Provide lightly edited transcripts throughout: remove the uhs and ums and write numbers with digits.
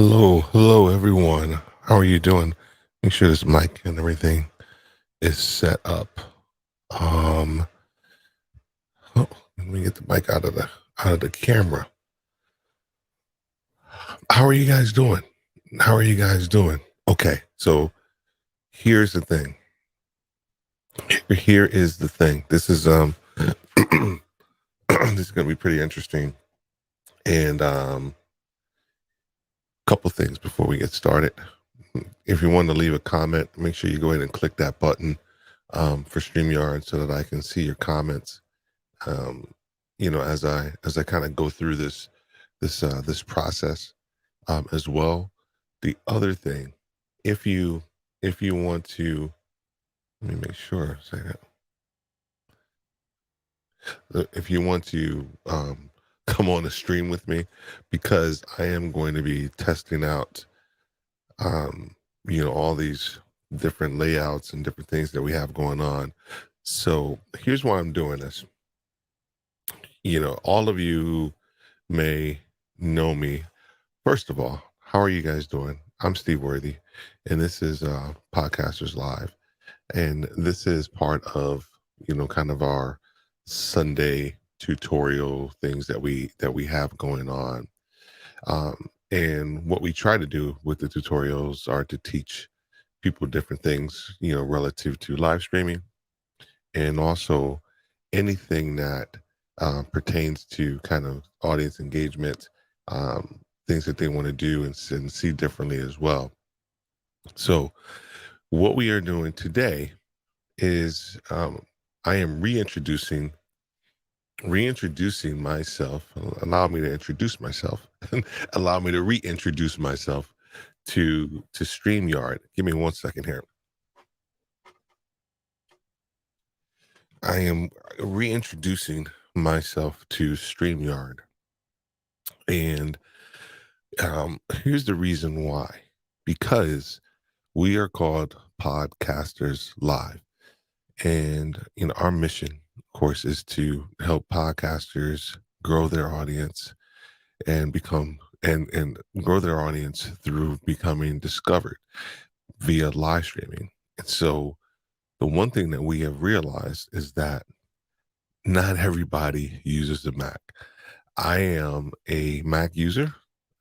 Hello everyone. How are you doing? Make sure this mic and everything is set up. Um, oh, let me get the mic out of the camera. How are you guys doing? How are you guys doing? Okay, so here's the thing. Here is the thing. This is this is gonna be pretty interesting. And couple things before we get started. If you want to leave a comment, make sure you go ahead and click that button for StreamYard so that I can see your comments. Um, as I kind of go through this process as well. The other thing, if you if you want to, let me make sure say that. If you want to come on a stream with me, because I am going to be testing out all these different layouts and different things that we have going on. So here's why I'm doing this. All of you may know me. First of all, how are you guys doing? I'm Steve Worthy, and this is Podcasters Live, and this is part of kind of our Sunday tutorial things that we have going on. And what we try to do with the tutorials are to teach people different things, relative to live streaming, and also anything that pertains to kind of audience engagement, things that they want to do and see differently as well. So, what we are doing today is I am reintroducing myself. Allow me to introduce myself, allow me to reintroduce myself to StreamYard. Give me 1 second here. I am reintroducing myself to StreamYard. And here's the reason why. Because we are called Podcasters Live. And our mission, of course, is to help podcasters grow their audience and become and grow their audience through becoming discovered via live streaming. And so the one thing that we have realized is that not everybody uses the Mac. I am a Mac user.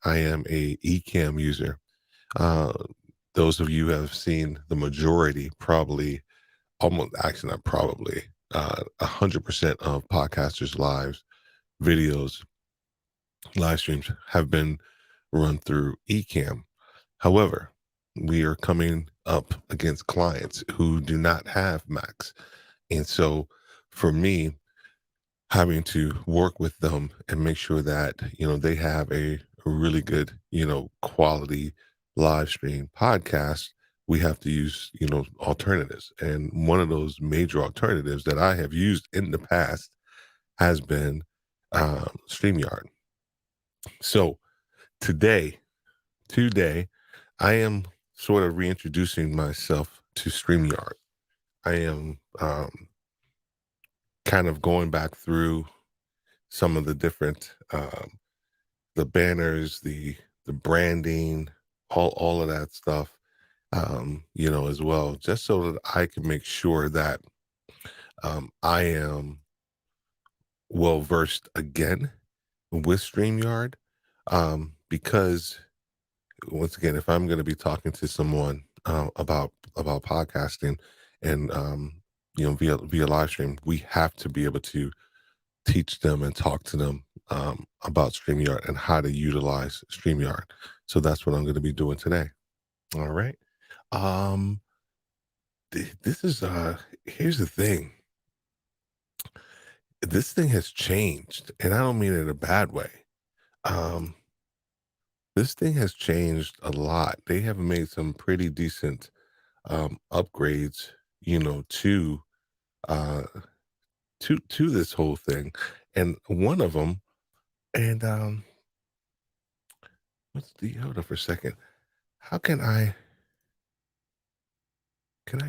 I am a Ecamm user. Uh, those of you who have seen the majority, probably, almost, actually not probably, 100% of podcasters' lives videos, live streams have been run through Ecamm. However, we are coming up against clients who do not have Macs, and so for me, having to work with them and make sure that they have a really good quality live stream podcast, we have to use alternatives. And one of those major alternatives that I have used in the past has been StreamYard. So today today I am sort of reintroducing myself to StreamYard. I am kind of going back through some of the different the banners, the branding, all of that stuff, as well, just so that I can make sure that I am well versed again with StreamYard. Because once again, if I'm going to be talking to someone about podcasting and via live stream, we have to be able to teach them and talk to them about StreamYard and how to utilize StreamYard. So that's what I'm going to be doing today. All right. Um, this is here's the thing. This thing has changed, and I don't mean it in a bad way. Um, this thing has changed a lot. They have made some pretty decent upgrades, to uh to this whole thing. And one of them, and hold on for a second. How can I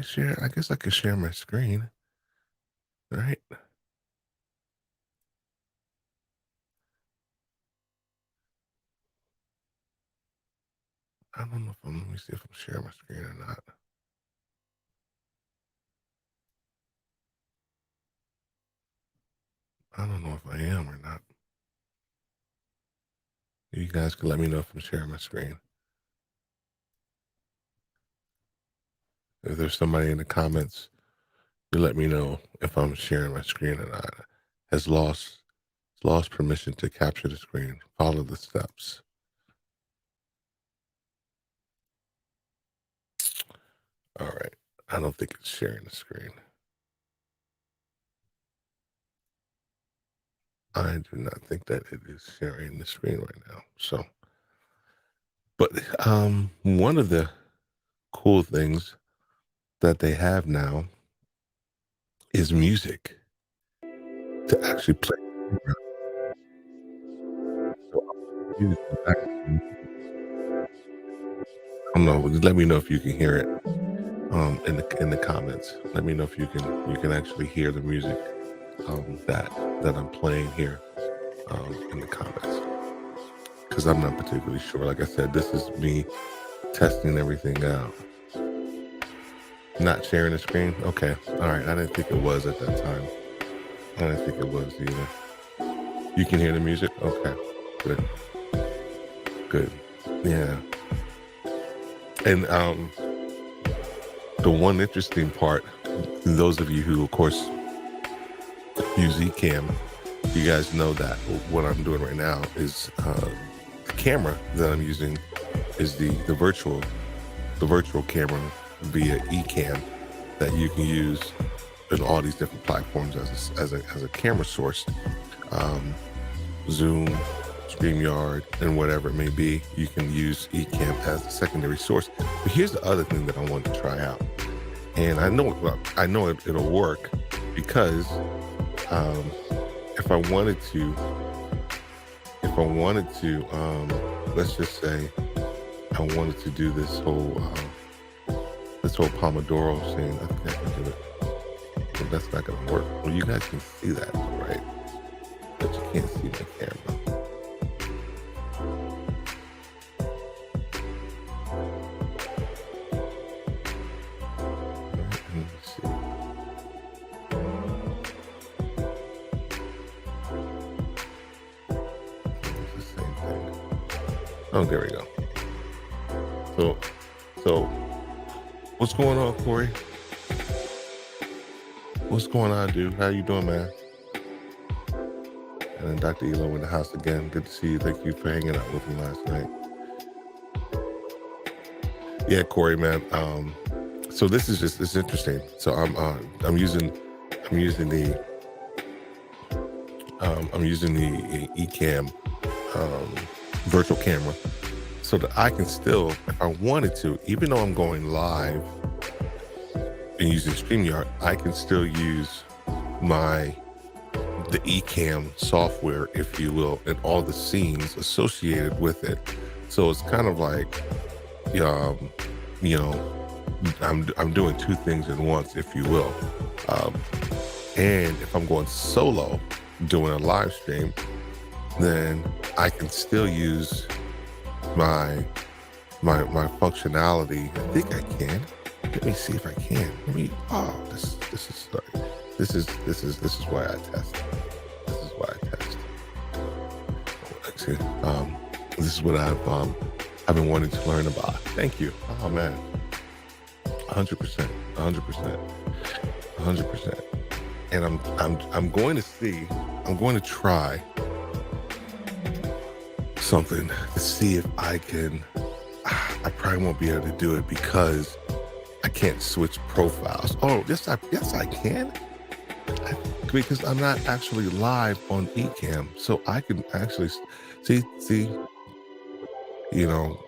share? I guess I can share my screen, right? I don't know if let me see if I'm sharing my screen or not. I don't know if I am or not. You guys can let me know if I'm sharing my screen. If there's somebody in the comments, you let me know if I'm sharing my screen or not. Has lost permission to capture the screen. Follow the steps. All right. I don't think it's sharing the screen. I do not think that it is sharing the screen right now. So, but one of the cool things that they have now is music to actually play. So I don't know. Let me know if you can hear it in the comments. Let me know if you can actually hear the music that I'm playing here in the comments, because I'm not particularly sure. Like I said, this is me testing everything out. Not sharing the screen. Okay. All right. I didn't think it was at that time. I didn't think it was either. You can hear the music? Okay. Good. Good. Yeah. And the one interesting part, those of you who, of course, use Ecamm, you guys know that what I'm doing right now is the camera that I'm using is the virtual camera via Ecamm that you can use in all these different platforms as a camera source. Zoom, StreamYard, and whatever it may be, you can use Ecamm as a secondary source. But here's the other thing that I wanted to try out, and I know it'll work, because if I wanted to, let's just say I wanted to do this whole Pomodoro thing. I think I can do it, but that's not gonna work. Well, you guys can see that, right? But you can't see my camera. Let me see. It's the same thing. Oh, there we go. So what's going on, Corey? What's going on, dude? How you doing, man? And then Dr. Elo in the house again. Good to see you. Thank you for hanging out with me last night. Yeah, Corey, man. So this is it's interesting. So I'm using the Ecamm virtual camera, so that I can still, if I wanted to, even though I'm going live and using StreamYard, I can still use the Ecamm software, if you will, and all the scenes associated with it. So it's kind of like, I'm doing two things at once, if you will. And if I'm going solo, doing a live stream, then I can still use my functionality. I think I can. Let me see if I can. This is why I test. This is why I test. Actually, this is what I've been wanting to learn about. Thank you. Oh man, 100%, 100%. And I'm going to see. I'm going to try something to see if I can. I probably won't be able to do it because I can't switch profiles. Oh, yes, I can. Because I'm not actually live on Ecamm, so I can actually see.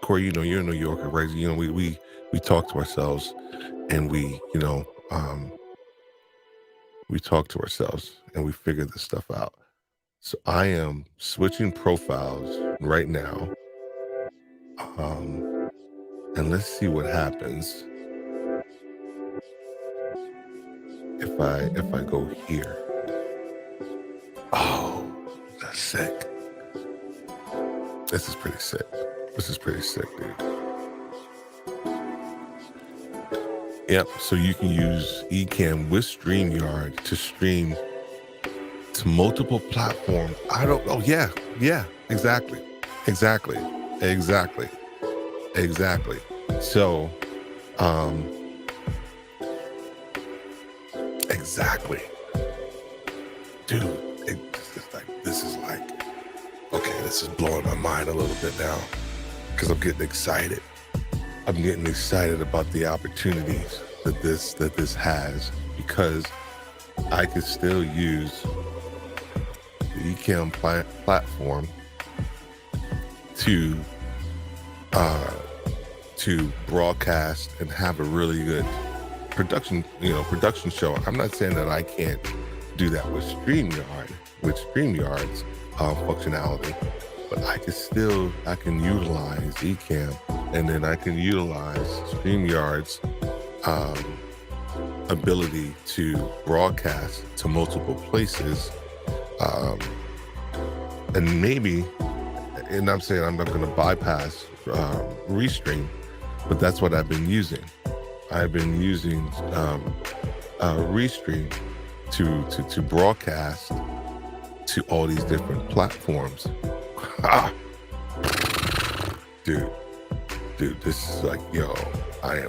Corey, you're a New Yorker, right? We talk to ourselves, and we talk to ourselves, and we figure this stuff out. So I am switching profiles right now, and let's see what happens if I go here. Oh, that's sick. This is pretty sick. This is pretty sick, dude. Yep. So you can use Ecamm with StreamYard to stream to multiple platforms. I don't. Oh yeah, yeah. Exactly. Exactly. Exactly. Exactly. So, um, exactly, dude. It's like this is like okay. This is blowing my mind a little bit now because I'm getting excited. I'm getting excited about the opportunities that this has because I could still use the Ecamm platform to broadcast and have a really good production show. I'm not saying that I can't do that with StreamYard's functionality, but I can utilize Ecamm, and then I can utilize StreamYard's ability to broadcast to multiple places, and maybe, and I'm saying I'm not going to bypass Restream, but that's what I've been using. I've been using Restream to broadcast to all these different platforms. dude, this is like, yo, I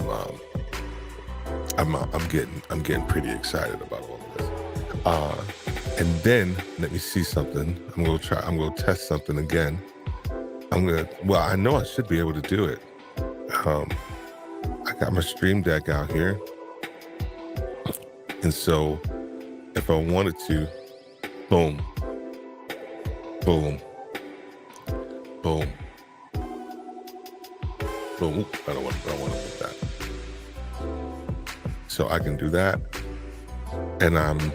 am I'm getting pretty excited about all of this. And then let me see something. I'm gonna test something again. Well, I know I should be able to do it. I got my Stream Deck out here. And so if I wanted to, boom, boom, boom, boom. Oop, I don't want to put that. So I can do that. And I'm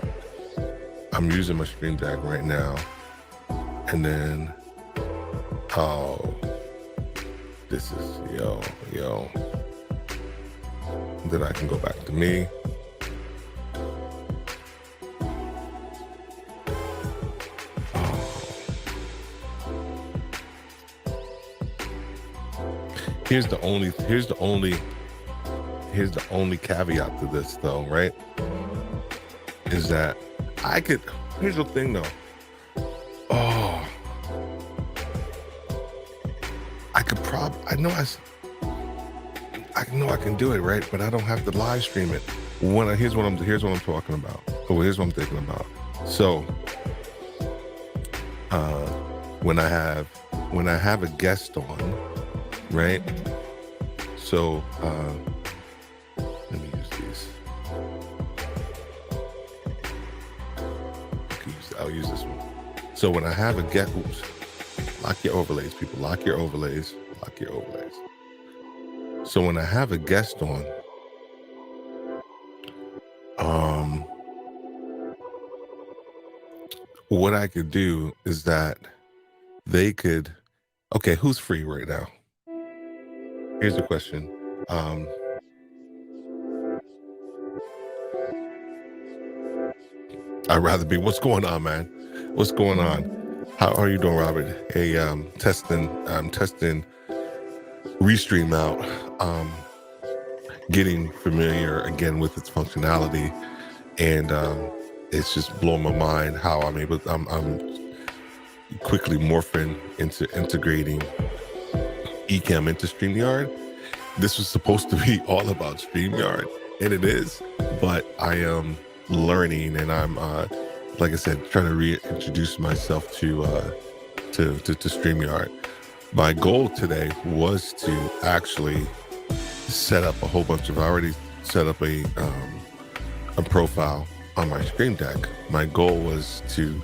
using my Stream Deck right now. And then, oh, this is, yo. Then I can go back to me. Oh. Here's the only caveat to this though, right? Is that here's the thing though. Oh, I know I can do it, right? But I don't have to live stream it. Here's what I'm talking about. Oh, here's what I'm thinking about. So, when I have a guest on, right? So, let me use these. I'll use this one. So when I have a guest, lock your overlays, people. Lock your overlays. So when I have a guest on, what I could do is that they could, okay, who's free right now? Here's the question. I'd rather be, what's going on, man? What's going on? How are you doing, Robert? Hey, testing Restream out, getting familiar again with its functionality, and it's just blowing my mind how I'm quickly morphing into integrating Ecamm into StreamYard. This was supposed to be all about StreamYard, and it is, but I am learning, and I'm like I said, trying to reintroduce myself to StreamYard. My goal today was to actually set up a whole bunch of, I already set up a profile on my Stream Deck. My goal was to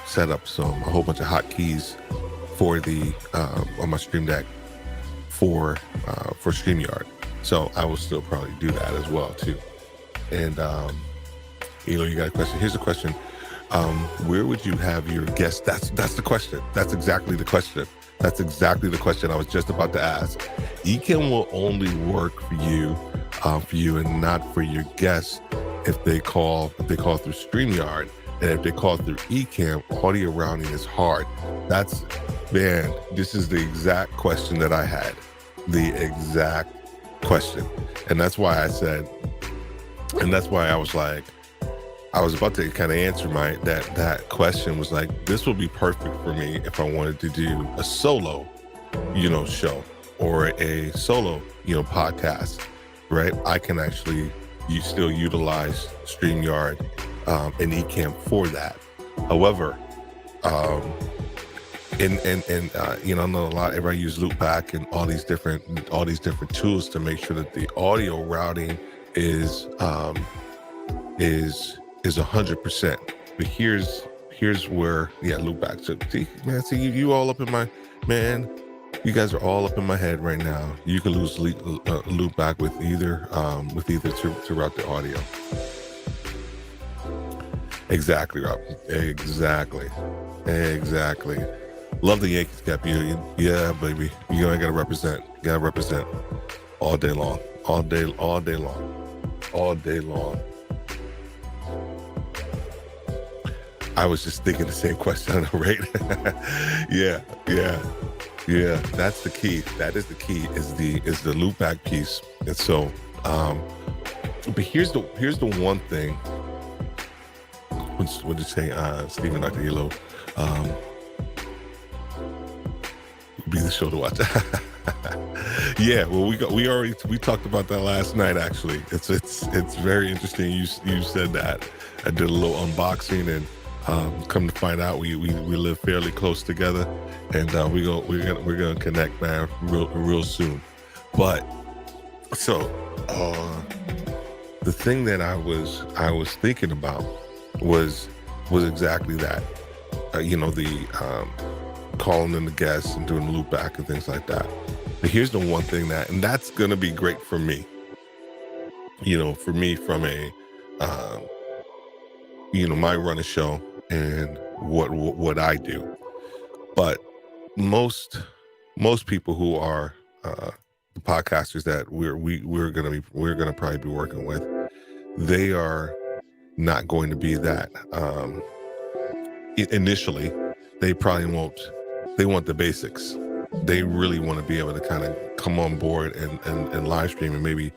set up a whole bunch of hotkeys for the on my Stream Deck for StreamYard. So I will still probably do that as well too. And you got a question. Here's a question. Where would you have your guests? That's the question. That's exactly the question. That's exactly the question I was just about to ask. Ecamm will only work for you and not for your guests if they call through StreamYard. And if they call through Ecamm, audio rounding is hard. This is the exact question that I had. The exact question. And that's why I said, And that's why I was like, I was about to kind of answer that question, was like, this will be perfect for me if I wanted to do a solo, show, or a solo, podcast, right? I can actually still utilize StreamYard and Ecamm for that. However, I know a lot. Everybody use Loopback and all these different tools to make sure that the audio routing is 100%. But here's where, Loopback. So see, you all up in my, man. You guys are all up in my head right now. You can lose Loopback with either to route the audio. Exactly, Rob. Exactly. Love the Yankees cap. Yeah, baby. You gotta represent. All day long. I was just thinking the same question, right? Yeah. That's the key. That is the key. Is the loopback piece. And so, but here's the one thing. What did you say, Stephen Dr. Yellow? Be the show to watch. Yeah, well, we talked about that last night. Actually, it's very interesting. You said that. I did a little unboxing, and come to find out, we live fairly close together, and we're gonna connect, man, real soon. But so the thing that I was thinking about was exactly that. The calling in the guests and doing the loop back and things like that. But here's the one thing and that's going to be great for me, for me from a, my run a show and what I do. But most people who are the podcasters that we're going to probably be working with, they are not going to be that. Initially, they probably won't. They want the basics. They really want to be able to kind of come on board and live stream and maybe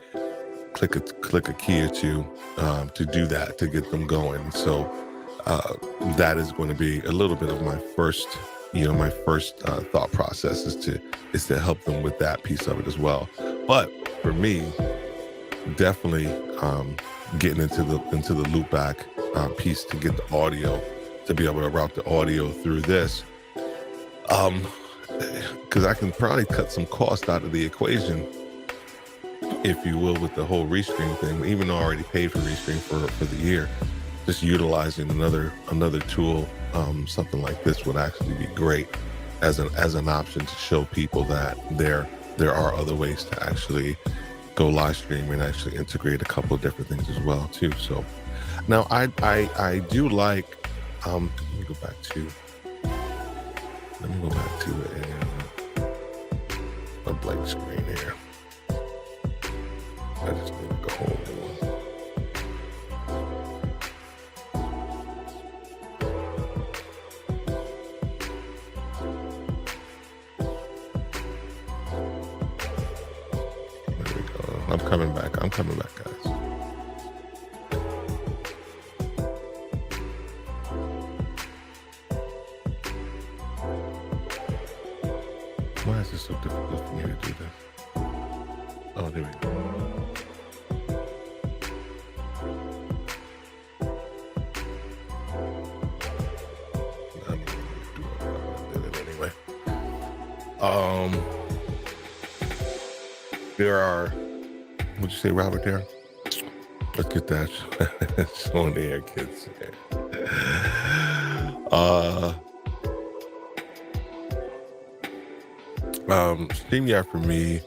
click a key or two to do that, to get them going. So that is going to be a little bit of my first thought process is to help them with that piece of it as well. But for me, definitely getting into the loopback piece to get the audio, to be able to route the audio through this, because I can probably cut some cost out of the equation, if you will, with the whole restream thing. Even though I already paid for restream for the year, just utilizing another tool, something like this would actually be great as an option to show people that there are other ways to actually go live stream and actually integrate a couple of different things as well too. So now I do like, let me go back to a blank screen here. I just need to go home. There we go. I'm coming back, guys. Why is this so difficult for me to do this? Oh, there we go. I did it anyway. There are, what'd you say, Robert, there? Let's get that on the air, kids. StreamYard for me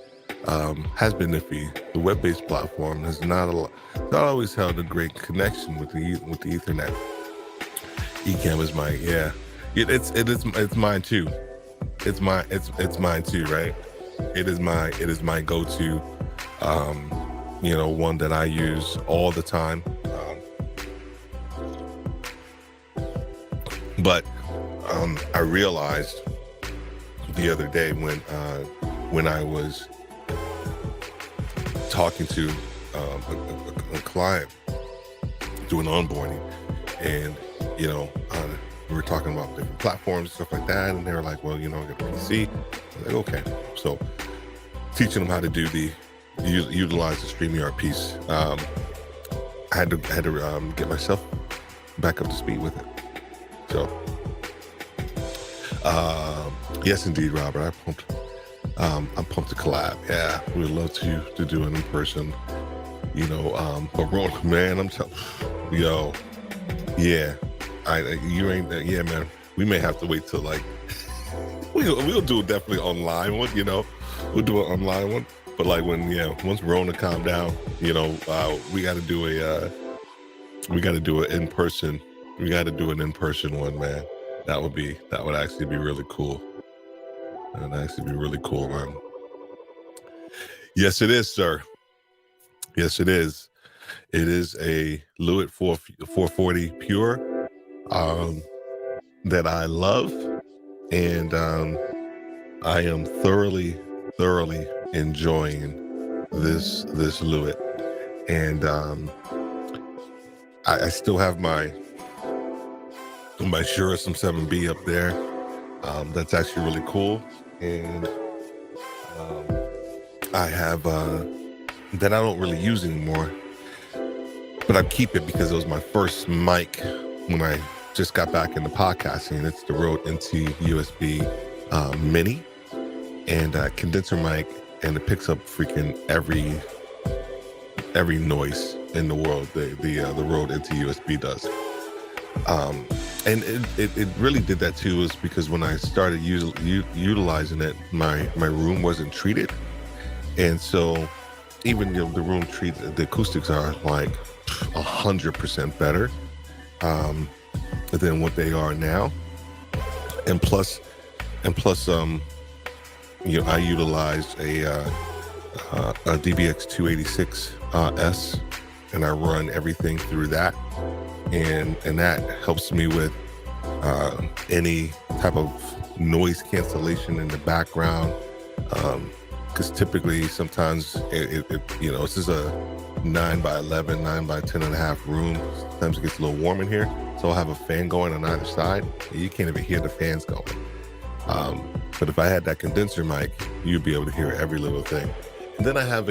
has been iffy. The web-based platform has not always held a great connection with the Ethernet. Ecamm is it's mine too. It's mine too, right? It is my go-to, one that I use all the time. But I realized the other day when I was talking to a client doing onboarding, and we were talking about different platforms and stuff like that, and they were like, well, I got a PC. I was like, okay. So teaching them how to do utilize the StreamYard piece. I had to get myself back up to speed with it. So yes, indeed, Robert, I'm pumped to collab. Yeah, we'd love to do it in person. But man, I'm telling yo, yeah, you ain't, yeah, man. We may have to wait till like we'll do it definitely online one. We'll do an online one. But like once Rona calm down, we got to do it in person. We got to do an in-person one, man. That would actually be really cool. That would actually be really cool, man. Yes, it is, sir. Yes, it is. It is a Lewitt 440 Pure that I love, and I am thoroughly enjoying this Lewitt, and I still have my Shure some 7B up there. That's actually really cool, and I have that I don't really use anymore, but I keep it because it was my first mic when I just got back into podcasting. It's the Rode NT USB Mini, and condenser mic, and it picks up freaking every noise in the world. The Rode NT USB does. And it really did that too, is because when I started utilizing it, my room wasn't treated, and so even the room treated, the acoustics are like 100% better than what they are now, and plus I utilized a DBX 286 S, and I run everything through that. And that helps me with any type of noise cancellation in the background, because typically sometimes this is a 9x11, 9x10.5 room. Sometimes it gets a little warm in here, so I'll have a fan going on either side. You can't even hear the fans going. But if I had that condenser mic, you'd be able to hear every little thing. And then I have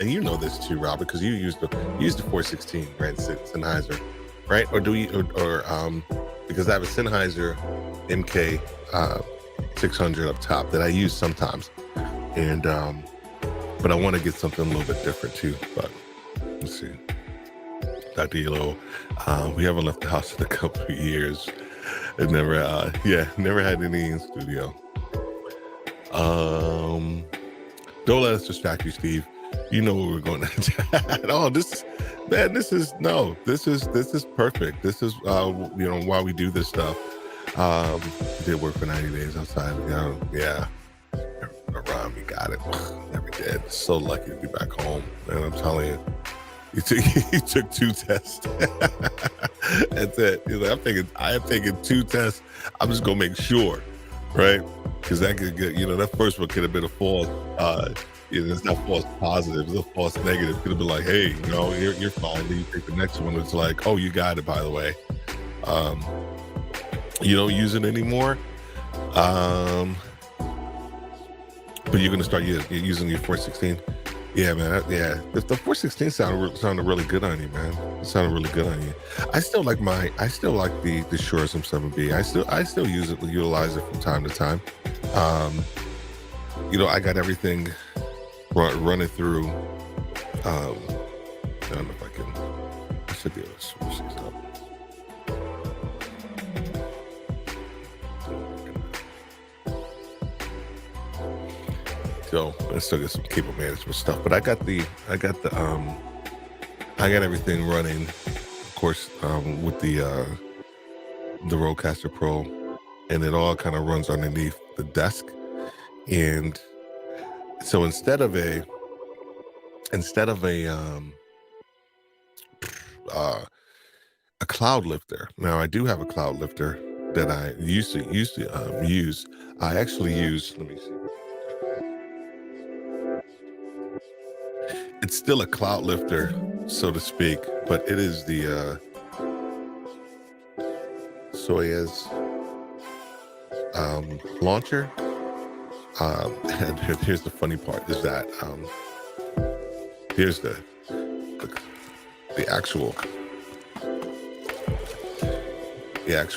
and you know this too, Robert, because you used the 416, right? Sennheiser, right? Or do you, or because I have a Sennheiser MK 600 up top that I use sometimes, and but I want to get something a little bit different too. But let's see, Dr. Elo, we haven't left the house in a couple of years. It never had any in studio. Don't let us distract you, Steve. You know what we're going to chat. This is perfect. This is why we do this stuff. Did work for 90 days outside. Yeah. Around me, got it. Never did. So lucky to be back home. And I'm telling you, he took 2 tests. That's it. He's like, I am taking 2 tests. I'm just gonna make sure, right? Because that could get, that first one could have been a false, it's not false positive, it's a false negative. It could have been like, hey, you're fine. Then you take the next one, it's like, oh, you got it, by the way. You don't use it anymore, but you're gonna start using your 416. Yeah, man. The 416 sounded really good on you, man. It sounded really good on you. I still like the Shure SM7B. I still utilize it from time to time. I got everything running through. I don't know if I should be able to switch these up. So I still get some cable management stuff, but I got everything running, of course, with the Rodecaster Pro, and it all kind of runs underneath the desk. And so instead of a cloud lifter, now I do have a cloud lifter that I used to use. I actually use. Let me see. It's still a cloud lifter, so to speak, but it is the Soyuz launcher. And here's the funny part is that here's the actual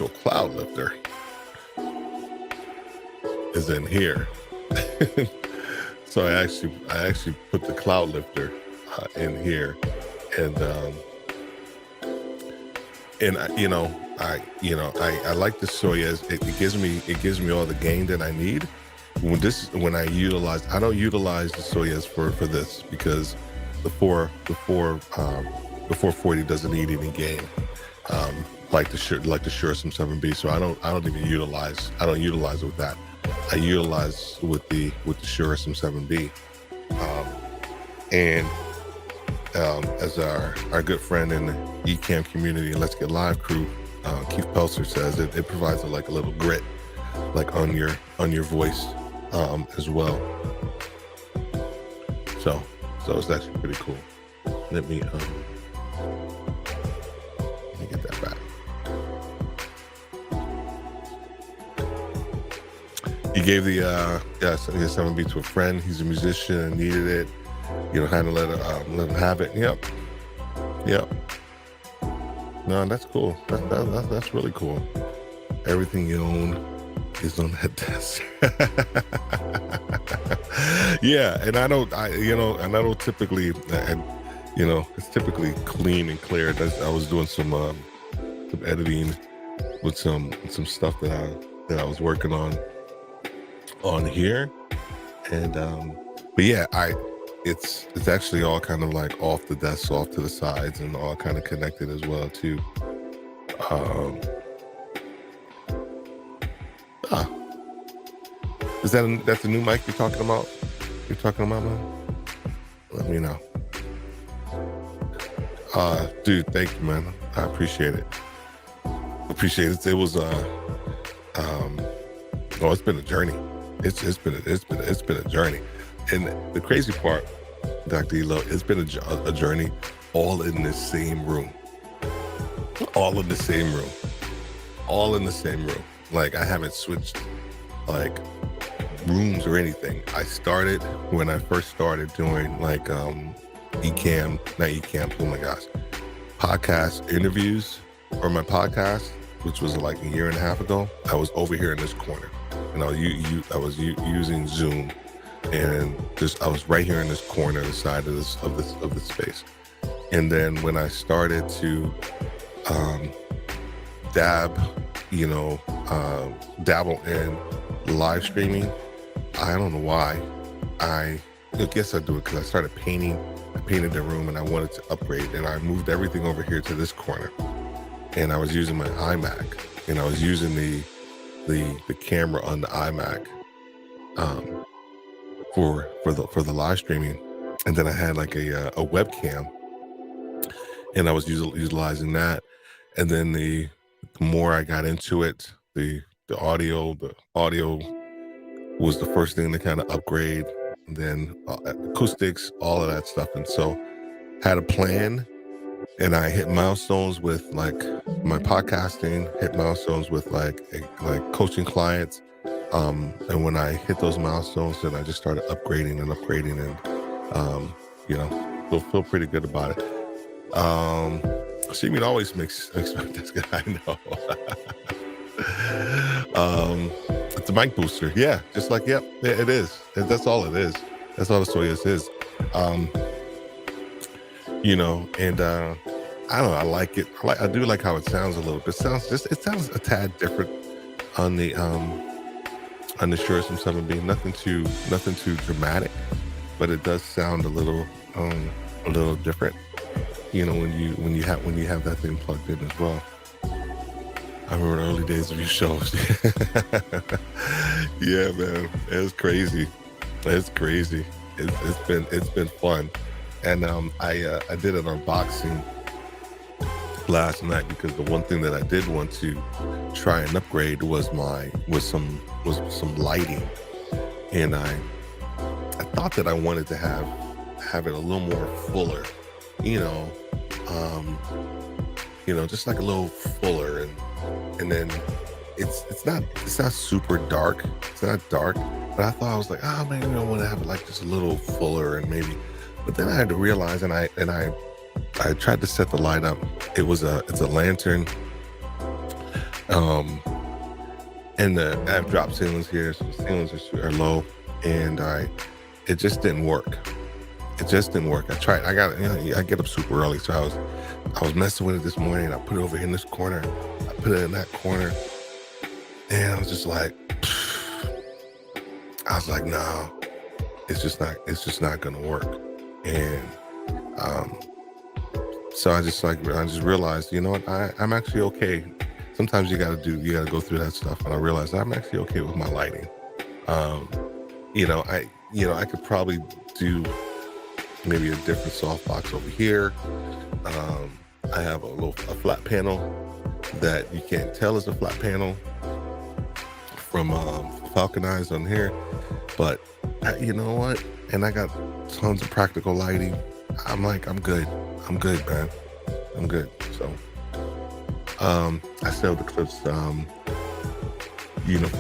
cloud lifter is in here. So I actually put the cloud lifter in here, and I like the Soyuz. It gives me all the gain that I need. I don't utilize the Soyuz for this because the 440 doesn't need any gain, like the Shure SM7B. So I don't utilize it with that. I utilize with the Shure SM7B, and as our good friend in the Ecamm community, Let's Get Live crew, Keith Pelser says, it provides a little grit, like on your voice, as well. So it's actually pretty cool. Let me get that back. He gave the 7B to a friend. He's a musician and needed it. Had to let him have it. Yep. No, that's cool. That's really cool. Everything you own is on that desk. Yeah, and I don't typically, it's typically clean and clear. I was doing some editing with some stuff that I was working on here, and but yeah, it's actually all kind of like off the desk, off to the sides, and all kind of connected as well too. That's the new mic you're talking about? Man? Let me know. Dude, thank you, man. I appreciate it. It was it's been a journey. It's been a journey. And the crazy part, Dr. Elo, it's been a journey all in the same room. Like, I haven't switched rooms or anything. When I first started doing podcast interviews or my podcast, which was a year and a half ago. I was over here in this corner, and I was using Zoom, and I was right here in this corner, the side of this space. And then when I started to dabble in live streaming, I don't know why. I guess I do it because I started painting. I painted the room and I wanted to upgrade, and I moved everything over here to this corner. And I was using my iMac, and I was using the camera on the iMac for the live streaming. And then I had a webcam, and I was utilizing that. And then the more I got into it, the audio was the first thing to kind of upgrade, and then acoustics, all of that stuff. And so had a plan, and I hit milestones with my podcasting, hit milestones with coaching clients. And when I hit those milestones, then I just started upgrading and feel pretty good about it. Streaming always makes this guy, I know. It's a mic booster. Yeah, just it is. That's all it is. That's all the Soyuz is. And I don't know, I like it. I do like how it sounds a little bit. It sounds a tad different on the Shure SM7B. Nothing too dramatic, but it does sound a little different. When you have that thing plugged in as well. I remember the early days of your shows. Yeah, man, it's crazy. It's been fun, and I did an unboxing last night because the one thing that I did want to try and upgrade was some lighting, and I thought that I wanted to have have it a little more fuller, you know, um, just like a little fuller, and then it's not super dark. It's not dark, but I thought, I was like, oh, maybe I want to have it like just a little fuller, and maybe. But then I had to realize, and I tried to set the light up. It's a lantern, and I have drop ceilings here, so the ceilings are low, and it just didn't work. It just didn't work. I tried. I get up super early, so I was messing with it this morning. And I put it over here in this corner. I put it in that corner, and I was just like, no, it's just not gonna work. And so I just realized, you know what, I'm actually okay. Sometimes you gotta go through that stuff, and I realized I'm actually okay with my lighting. I could probably do maybe a different softbox over here. I have a flat panel that you can't tell is a flat panel from Falcon Eyes on here, but you know what? And I got tons of practical lighting. I'm good, man. I'm good. So, I still have the clips, from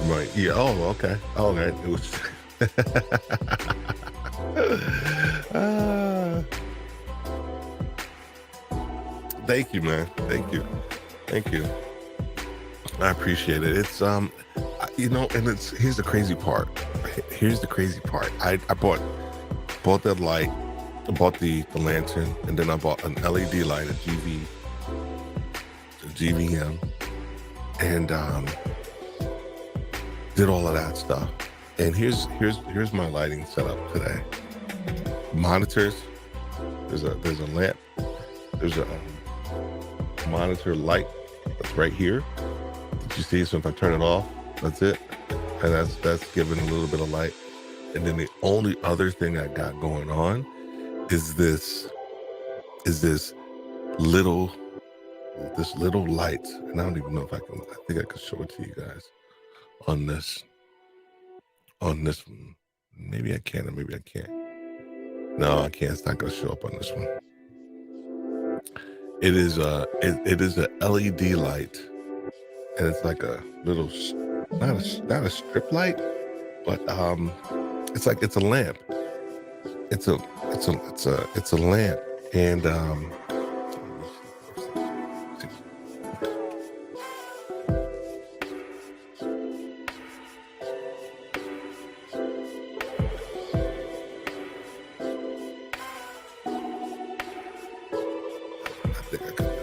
my, yeah. Oh, okay. All right. It was, thank you, man. Thank you. I appreciate it. It's, and here's the crazy part. I bought that light. I bought the lantern, and then I bought an LED light, a GVM, and did all of that stuff. And here's my lighting setup today. Monitors. There's a lamp. There's a monitor light that's right here. Did you see? So if I turn it off, that's it, and that's giving a little bit of light. And then the only other thing I got going on is this little light, and I don't even know if I think I could show it to you guys on this one. Maybe I can, or maybe I can't. No, I can't. It's not going to show up on this one. It is a LED light, and it's like a little, not a strip light, but it's a lamp. It's a lamp, and I think I could.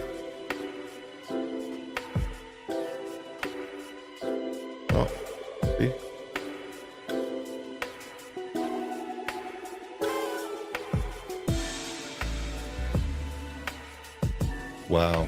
Oh, see. Wow.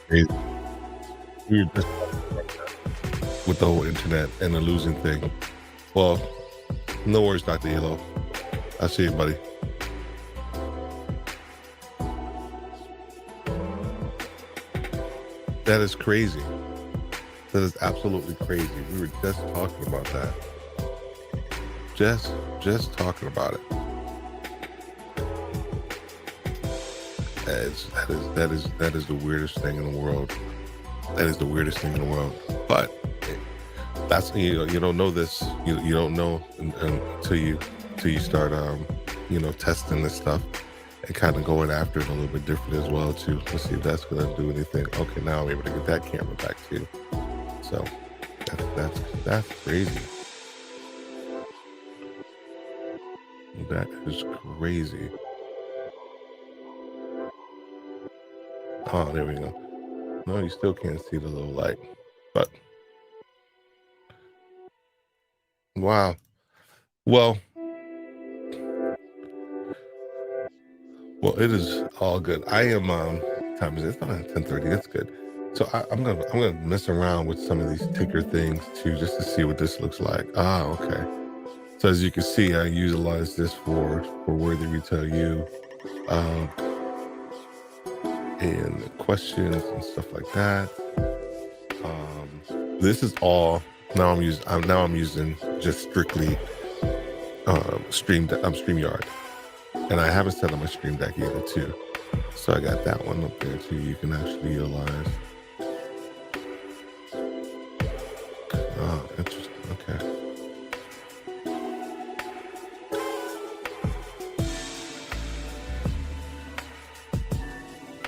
crazy. We were just with the whole internet and the losing thing. Well, no worries, Dr. Elo. I'll see you, buddy. That is crazy. That is absolutely crazy. We were just talking about that. Just talking about it. That is the weirdest thing in the world. That is the weirdest thing in the world. But that's you don't know this. You don't know until you start testing this stuff and kind of going after it a little bit different as well too. Let's see if that's gonna do anything. Okay, now I'm able to get that camera back too. So that's crazy. That is crazy. Oh, there we go. No, you still can't see the little light, but wow. Well, it is all good. I am time is it? It's not 10:30. That's good. So I'm gonna mess around with some of these ticker things too, just to see what this looks like. Ah, okay. So as you can see, I utilize this for Worthy Retail U, um, and questions and stuff like that. This is all now. I'm using just strictly StreamYard, and I haven't set up my Stream Deck either too. So I got that one up there too. You can actually utilize. Oh, interesting. Okay.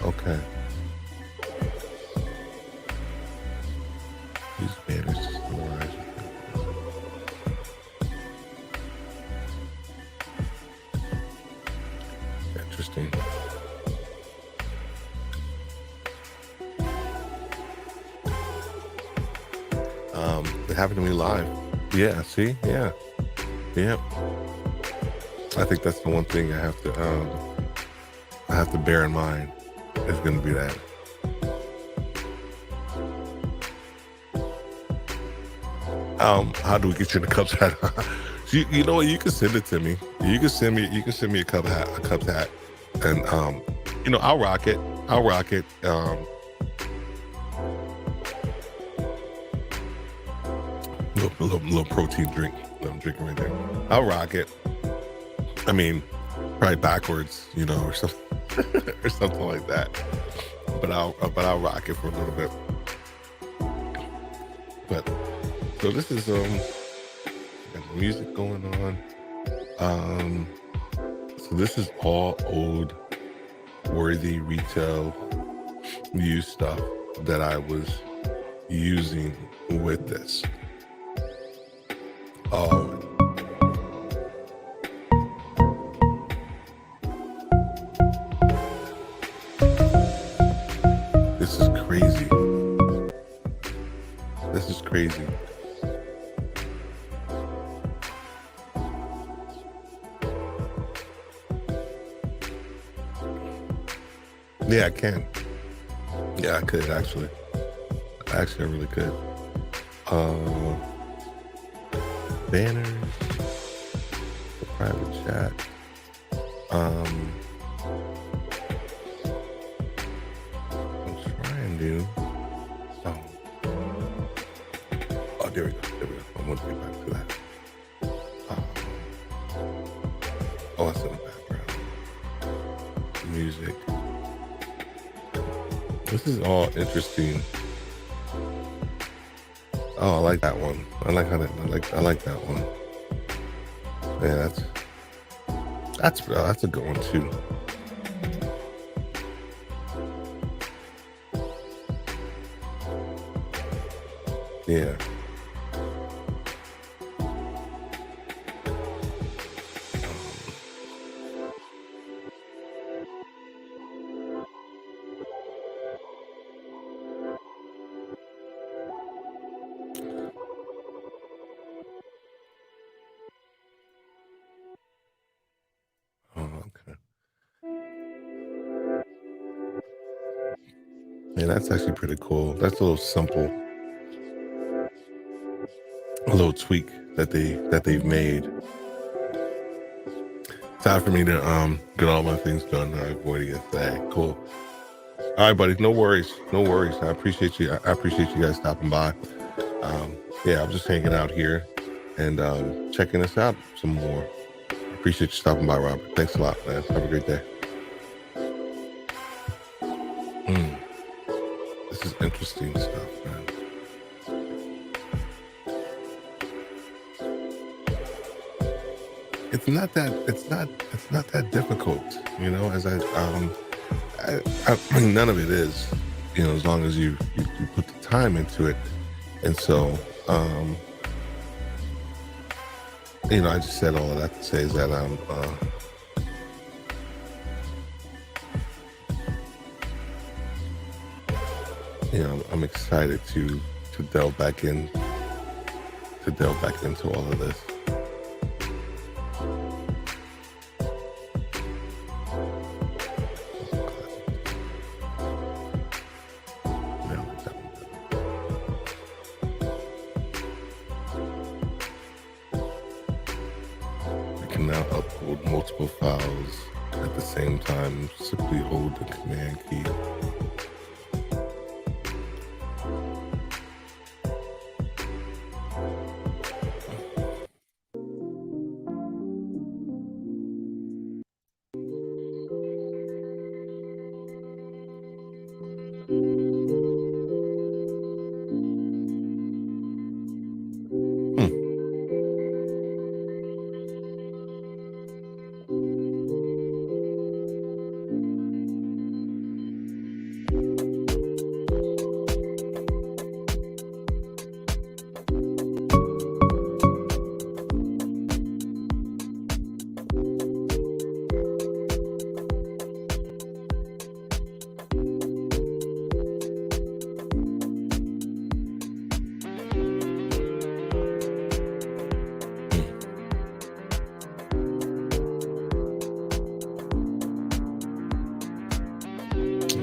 Okay. These banners to summarize. Interesting. It happened to me live. Yeah. See. Yeah. Yeah. I think that's the one thing I have to bear in mind. Is going to be that. How do we get you in the Cubs hat? You know what? You can send it to me. You can send me a Cubs hat, and I'll rock it. I'll rock it. Little protein drink that I'm drinking right there. I'll rock it. I mean, probably backwards, or something, or something like that. But I'll rock it for a little bit. But so this is got music going on. So this is all old Worthy Retail U stuff that I was using with this. This is crazy. This is crazy. Yeah, I can. Yeah, I could actually. Actually, I really could. Banners, the private chat. I'm trying to. Oh, there we go. I want to get back to that. That's in the background. Music. This is all interesting. Oh, I like that one. I like that one. Yeah, that's a good one too. Yeah. Okay. Man, that's actually pretty cool. That's a little simple, a little tweak that they've made. Time for me to get all my things done that I'm avoiding it today. Cool. All right, buddy. No worries. No worries. I appreciate you. I appreciate you guys stopping by. Yeah, I'm just hanging out here and checking this out some more. Appreciate you stopping by, Robert. Thanks a lot, man. Have a great day. This is interesting stuff, man. It's not that difficult, you know, as I mean, none of it is, you know, as long as you put the time into it. And so, you know, I just said all of that to say is that you know, I'm excited to delve back into all of this. Now upload multiple files at the same time. Simply hold the command key.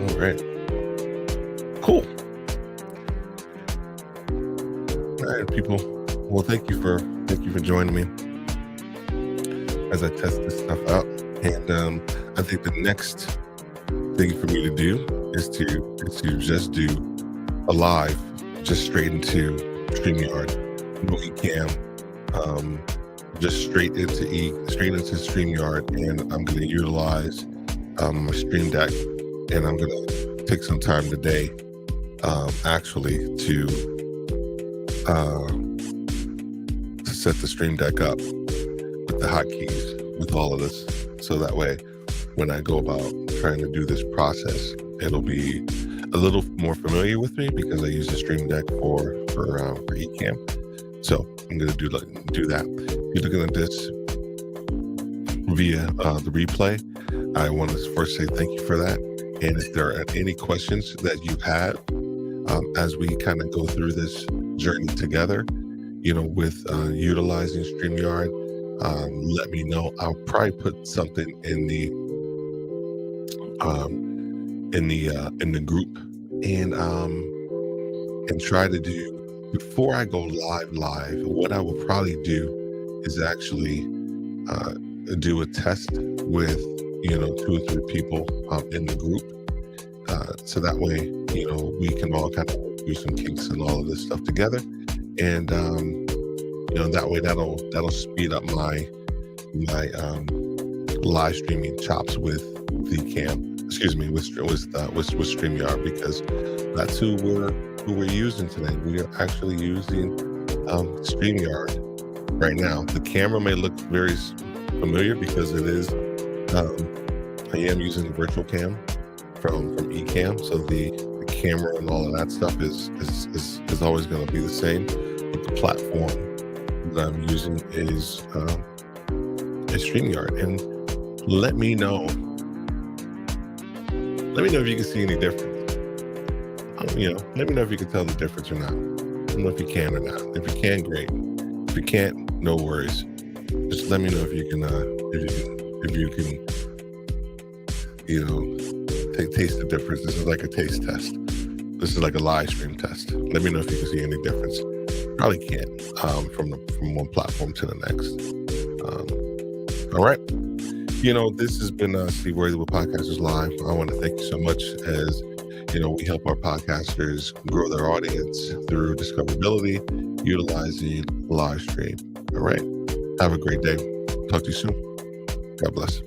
All right. Cool. All right, people. Well, thank you for joining me as I test this stuff out. And I think the next thing for me to do is to just do a live, just straight into StreamYard, no eCam, just straight into StreamYard, and I'm going to utilize my Stream Deck, and I'm going to take some time today, actually, to set the Stream Deck up with the hotkeys, with all of this, so that way, when I go about trying to do this process, it'll be a little more familiar with me because I use the Stream Deck for eCam. So I'm going to do that. If you're looking at this via the replay, I want to first say thank you for that. And if there are any questions that you have as we kind of go through this journey together, you know, with utilizing StreamYard, let me know. I'll probably put something in the group, and try to do, before I go live, what I will probably do is actually do a test with, you know, 2 or 3 people in the group, so that way, you know, we can all kind of do some kinks and all of this stuff together, and you know, that way that'll speed up my live streaming chops with with StreamYard, because that's who we're using today. We are actually using StreamYard right now. The camera may look very familiar because it is. I am using the virtual cam from eCam, so the camera and all of that stuff is always going to be the same. But the platform that I'm using is StreamYard. And let me know if you can see any difference. You know, let me know if you can tell the difference or not. I don't know if you can or not. If you can, great. If you can't, no worries. Just let me know if you can, you know, taste the difference. This is like a taste test. This is like a live stream test. Let me know if you can see any difference. Probably can't from one platform to the next. All right. This has been Steve Worthy with Podcasters Live. I want to thank you so much as, we help our podcasters grow their audience through discoverability, utilizing live stream. All right. Have a great day. Talk to you soon. God bless.